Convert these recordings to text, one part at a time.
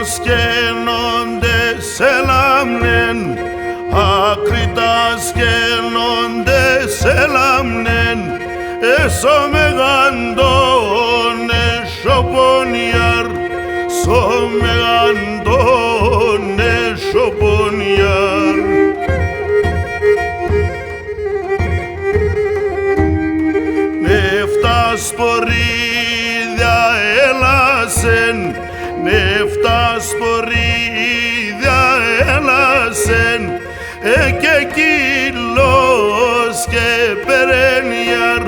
σκένονται σε λάμνεν, ακριτά σκένονται σε λάμνεν, έσω μεγαντών εσωπονιάρ, σω μεγαντών εσωπονιάρ. Νεφτά σπορίδια έλασεν, νεφτά σπορίδια έλασεν, και κύλος και περένιαρ,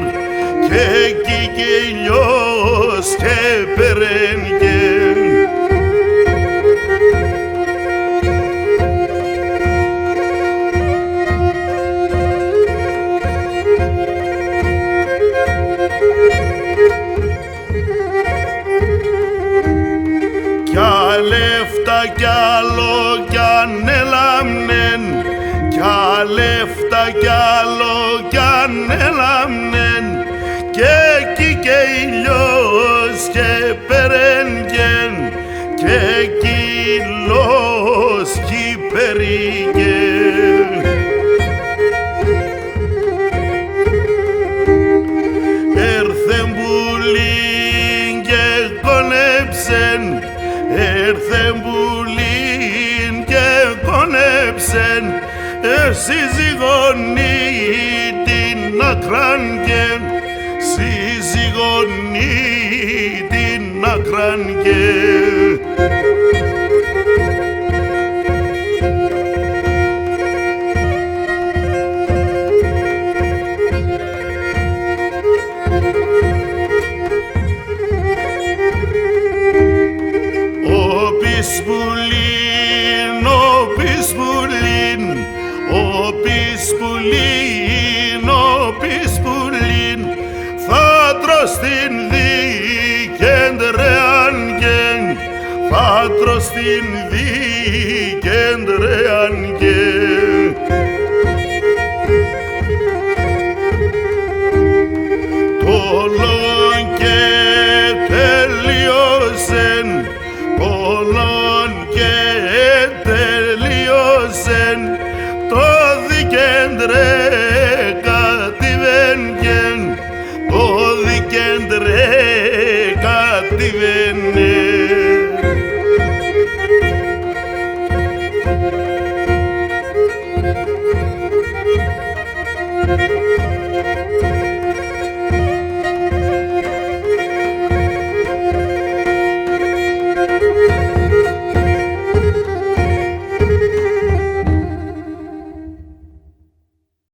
και κύλος και περένιαρ. Κι αλεύτα κι άλλο κι αν έλαμνεν, κι αλεύτα κι άλλο κι αν έλαμνεν, και εκεί και ήλιος και περένγεν, και κύλος κι περίγεν. Έρθεν πουλήν και κονέψεν, έρθεν πουλήν και κονέψεν, σύζυγονή την ακράνγεν, σύζυγονή την ακράνγεν. Ο Πισπουλίν, θα τρως την δίκεν ρε άγγεν, θα τρως την δίκεν ρε άγγεν. Το λόγον και τελειώσεν, το λόγον και τελειώσεν, το δικέντρε κατηβένγεν, το δικέντρε κατηβένγεν.